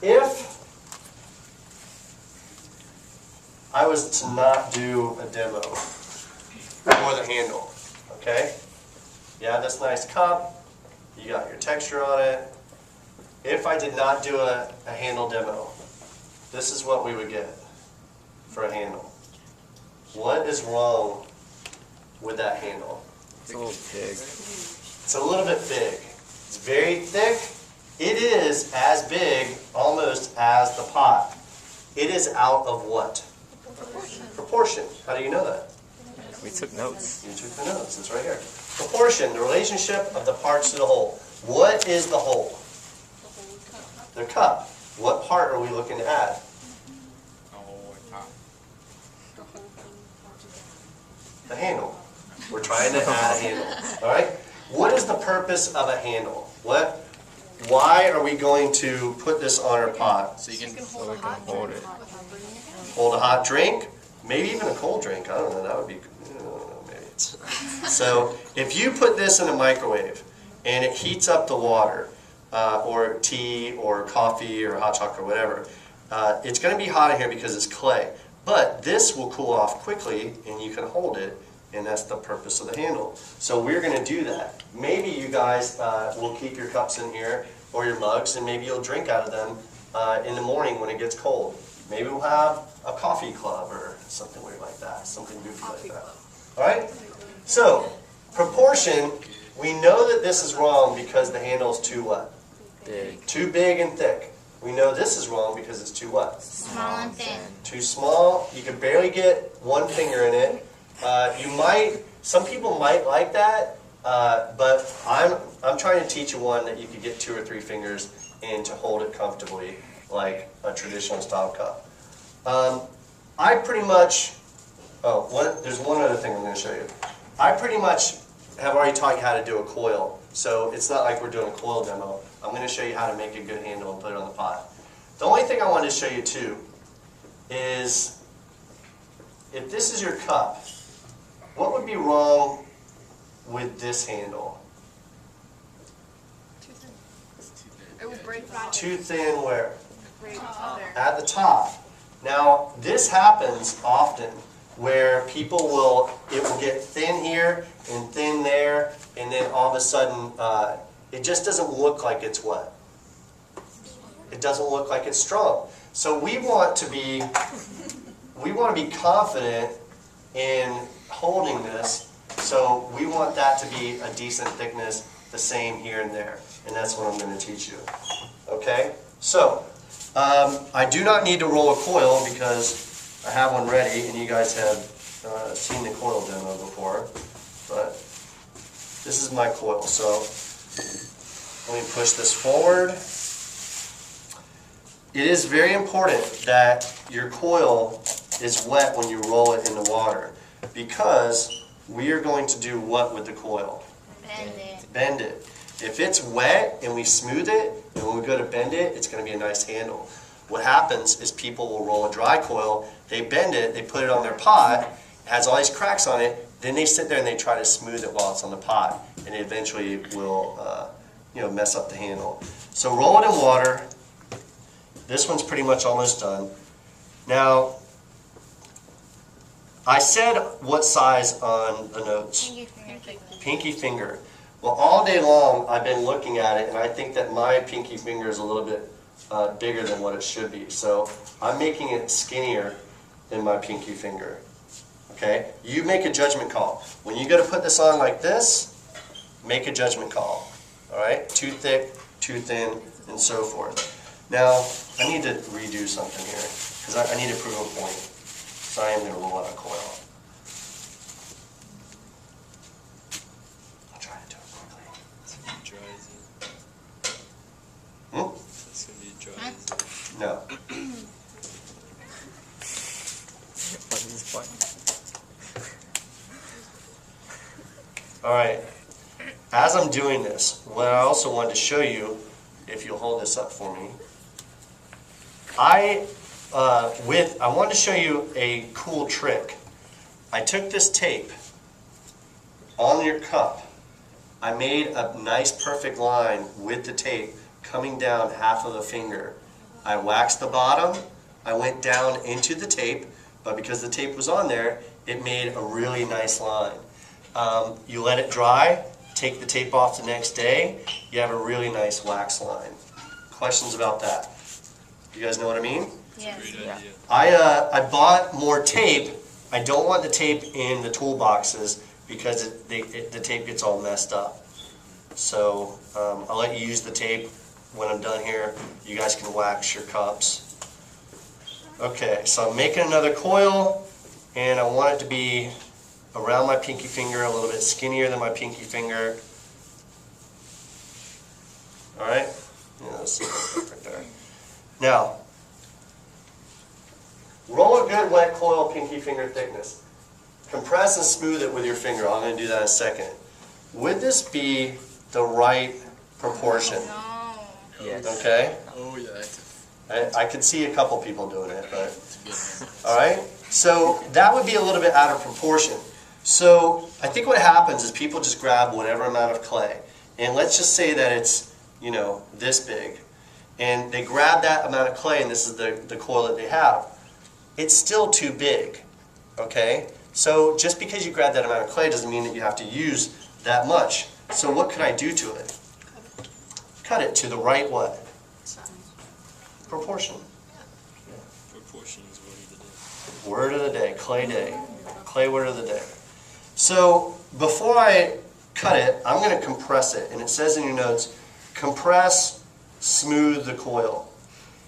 If I was to not do a demo for the handle, okay? You have this nice cup, you got your texture on it. If I did not do a handle demo, this is what we would get for a handle. What is wrong with that handle? It's a little big. It's a little bit big. It's very thick. It is as big, almost, as the pot. It is out of what? Proportion. How do you know that? We took notes. You took the notes. It's right here. Proportion, the relationship of the parts to the whole. What is the whole? The cup. What part are we looking to add? The handle. We're trying to add a handle. All right? What is the purpose of a handle? Why are we going to put this on our pot? So we can hold it. Hold a hot drink, maybe even a cold drink. I don't know. That would be. Maybe. So if you put this in a microwave and it heats up the water, or tea, or coffee, or hot chocolate, or whatever, it's going to be hot in here because it's clay. But this will cool off quickly, and you can hold it. And that's the purpose of the handle. So we're going to do that. Maybe you guys will keep your cups in here or your mugs, and maybe you'll drink out of them in the morning when it gets cold. Maybe we'll have a coffee club or something weird like that, something goofy like that. All right? So proportion, we know that this is wrong because the handle is too what? Big. Too big and thick. We know this is wrong because it's too what? Small and thin. Too small. You can barely get one finger in it. Some people might like that, but I'm trying to teach you one that you could get 2 or 3 fingers in to hold it comfortably, like a traditional style cup. I pretty much, there's one other thing I'm going to show you. I pretty much have already taught you how to do a coil, so it's not like we're doing a coil demo. I'm going to show you how to make a good handle and put it on the pot. The only thing I wanted to show you too is, if this is your cup, what would be wrong with this handle? It will break right Too thin where? there. At the top. Now, this happens often where it will get thin here and thin there, and then all of a sudden, it just doesn't look like it's what? It doesn't look like it's strong. So we want to be confident in holding this, so we want that to be a decent thickness, the same here and there, and that's what I'm going to teach you. Okay? So, I do not need to roll a coil because I have one ready, and you guys have seen the coil demo before, but this is my coil. So, let me push this forward. It is very important that your coil is wet when you roll it in the water, because we are going to do what with the coil? Bend it. Bend it. If it's wet and we smooth it, and when we go to bend it, it's going to be a nice handle. What happens is people will roll a dry coil, they bend it, they put it on their pot, it has all these cracks on it, then they sit there and they try to smooth it while it's on the pot, and it eventually will mess up the handle. So roll it in water. This one's pretty much almost done. Now, I said what size on the notes? Pinky finger. Well, all day long I've been looking at it, and I think that my pinky finger is a little bit bigger than what it should be. So I'm making it skinnier than my pinky finger. Okay? You make a judgment call. When you go to put this on like this, make a judgment call. All right? Too thick, too thin, and so forth. Now, I need to redo something here, because I need to prove a point. So I am going to roll out a coil. I'll try to do it quickly. It's going to be dry as it. Hmm? It's going to be dry as it. No. What is this button? All right. As I'm doing this, what I also wanted to show you, if you'll hold this up for me, I wanted to show you a cool trick. I took this tape on your cup. I made a nice perfect line with the tape coming down half of a finger. I waxed the bottom, I went down into the tape, but because the tape was on there, it made a really nice line. You let it dry, take the tape off the next day, you have a really nice wax line. Questions about that? You guys know what I mean? Yes. Great idea. I bought more tape. I don't want the tape in the toolboxes because the tape gets all messed up. So I'll let you use the tape when I'm done here. You guys can wax your cups. Okay, so I'm making another coil, and I want it to be around my pinky finger, a little bit skinnier than my pinky finger. All right? Yeah, that's perfect there. Now, roll a good wet coil pinky finger thickness. Compress and smooth it with your finger. I'm going to do that in a second. Would this be the right proportion? No. Yes. Okay? Oh yeah, that's I could see a couple people doing it, but a good one. all right. So that would be a little bit out of proportion. So I think what happens is people just grab whatever amount of clay, and let's just say that it's, you know, this big, and they grab that amount of clay, and this is the coil that they have. It's still too big, okay? So just because you grab that amount of clay doesn't mean that you have to use that much. So what could I do to it? Cut it to the right what? Proportion. Proportion is word of the day. Word of the day, clay day. Clay word of the day. So before I cut it, I'm going to compress it. And it says in your notes, compress, smooth the coil.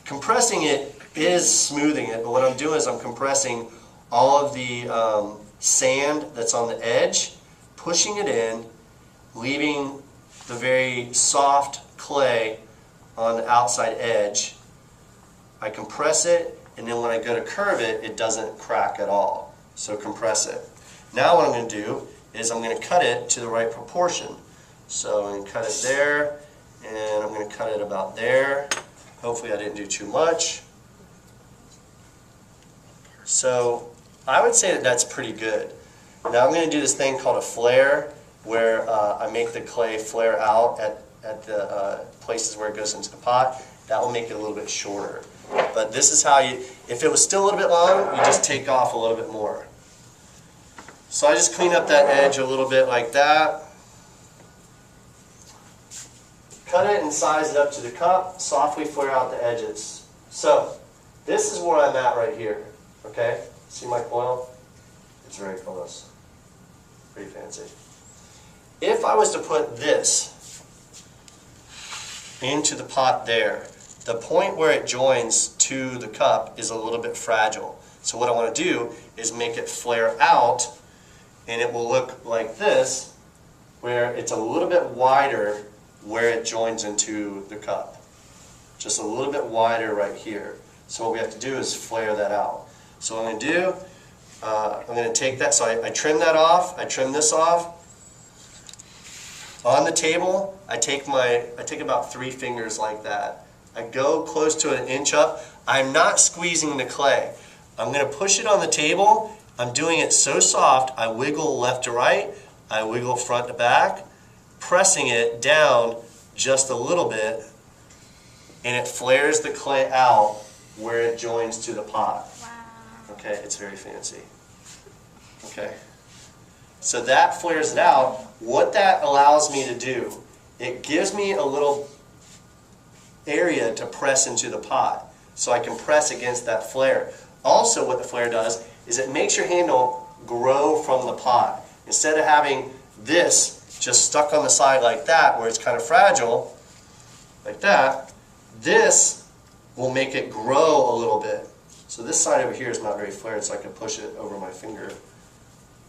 Compressing it is smoothing it, but what I'm doing is I'm compressing all of the sand that's on the edge, pushing it in, leaving the very soft clay on the outside edge. I compress it, and then when I go to curve it, it doesn't crack at all. So compress it. Now what I'm going to do is I'm going to cut it to the right proportion. So I'm going to cut it there, and I'm going to cut it about there. Hopefully I didn't do too much. So I would say that that's pretty good. Now I'm going to do this thing called a flare, where I make the clay flare out at the places where it goes into the pot. That will make it a little bit shorter. But this is how you, if it was still a little bit long, you just take off a little bit more. So I just clean up that edge a little bit like that. Cut it and size it up to the cup. Softly flare out the edges. So this is where I'm at right here. Okay? See my coil? It's very close. Pretty fancy. If I was to put this into the pot there, the point where it joins to the cup is a little bit fragile. So what I want to do is make it flare out, and it will look like this, where it's a little bit wider where it joins into the cup. Just a little bit wider right here. So what we have to do is flare that out. So what I'm going to do, I'm going to take that, so I trim that off, I trim this off. On the table, I take about 3 fingers like that. I go close to an inch up. I'm not squeezing the clay. I'm going to push it on the table. I'm doing it so soft, I wiggle left to right, I wiggle front to back, pressing it down just a little bit, and it flares the clay out where it joins to the pot. Wow. Okay, it's very fancy. Okay. So that flares it out. What that allows me to do, it gives me a little area to press into the pot. So I can press against that flare. Also what the flare does is it makes your handle grow from the pot. Instead of having this just stuck on the side like that where it's kind of fragile, like that, this will make it grow a little bit. So this side over here is not very flared, so I can push it over my finger.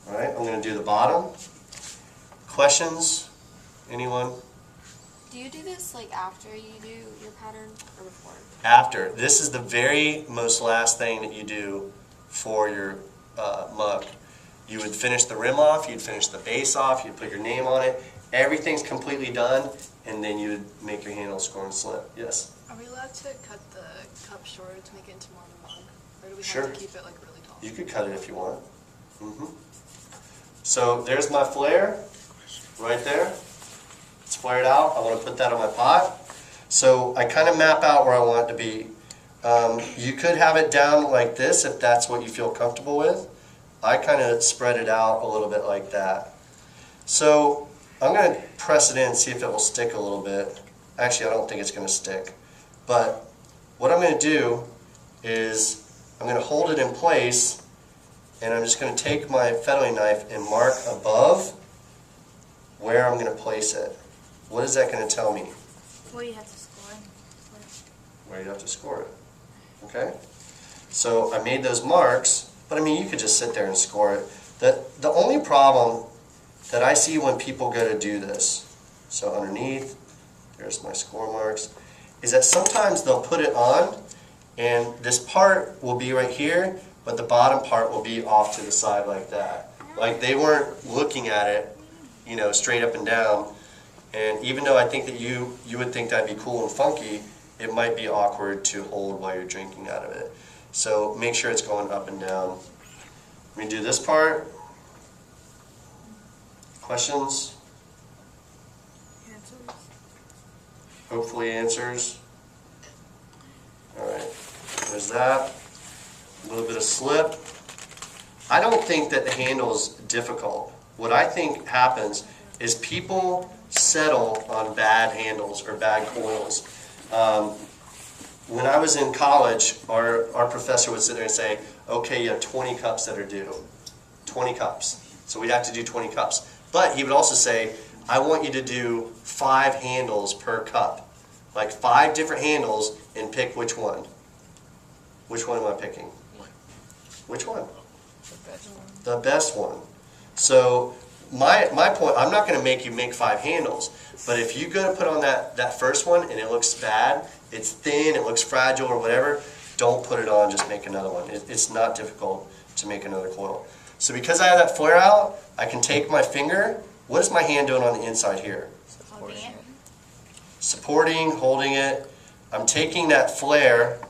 Alright, I'm going to do the bottom. Questions? Anyone? Do you do this like after you do your pattern or before? After. This is the very most last thing that you do for your mug. You would finish the rim off, you'd finish the base off, you'd put your name on it. Everything's completely done, and then you would make your handle score and slip. Yes? Are we allowed to cut the cup shorter to make it into more of a mug? Or do we Sure. have to keep it like really tall? You could cut it if you want. So there's my flare right there. It's flared out. I want to put that on my pot. So I kind of map out where I want it to be. You could have it down like this if that's what you feel comfortable with. I kind of spread it out a little bit like that. So I'm going to press it in and see if it will stick a little bit. Actually, I don't think it's going to stick. But what I'm going to do is I'm going to hold it in place, and I'm just going to take my fettling knife and mark above where I'm going to place it. What is that going to tell me? What do you have to score? Where you have to score it. Okay? So I made those marks, but I mean, you could just sit there and score it. The only problem that I see when people go to do this, so underneath, there's my score marks, is that sometimes they'll put it on, and this part will be right here, but the bottom part will be off to the side like that. Like they weren't looking at it, you know, straight up and down. And even though I think that you would think that'd be cool and funky, it might be awkward to hold while you're drinking out of it. So make sure it's going up and down. We do this part. Questions? Hopefully answers. Alright, there's that. A little bit of slip. I don't think that the handle is difficult. What I think happens is people settle on bad handles or bad coils. When I was in college, our professor would sit there and say, okay, you have 20 cups that are due. 20 cups. So we'd have to do 20 cups. But he would also say, I want you to do 5 handles per cup. Like 5 different handles and pick which one. Which one am I picking? Which one? The best one. So my point, I'm not going to make you make 5 handles, but if you go to put on that first one and it looks bad, it's thin, it looks fragile or whatever, don't put it on, just make another one. It's not difficult to make another coil. So because I have that flare out, I can take my finger. What is my hand doing on the inside here? Supporting, holding it. I'm taking that flare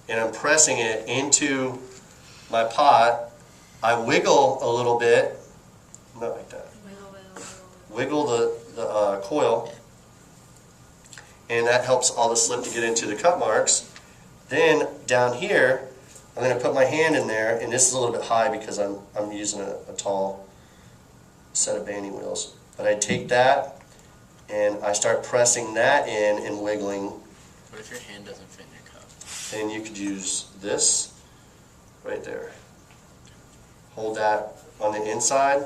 and I'm pressing it into my pot. I wiggle a little bit, not like that. Wiggle the coil, and that helps all the slip to get into the cut marks. Then down here, I'm going to put my hand in there, and this is a little bit high because I'm using a tall set of banding wheels. But I take that and I start pressing that in and wiggling. What if your hand doesn't fit in your cup? Then you could use this right there. Hold that on the inside.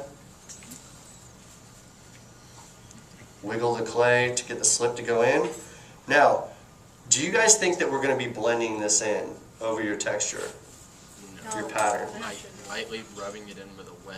Wiggle the clay to get the slip to go in. Now, do you guys think that we're going to be blending this in over your texture, No. your pattern? Lightly rubbing it in with a wet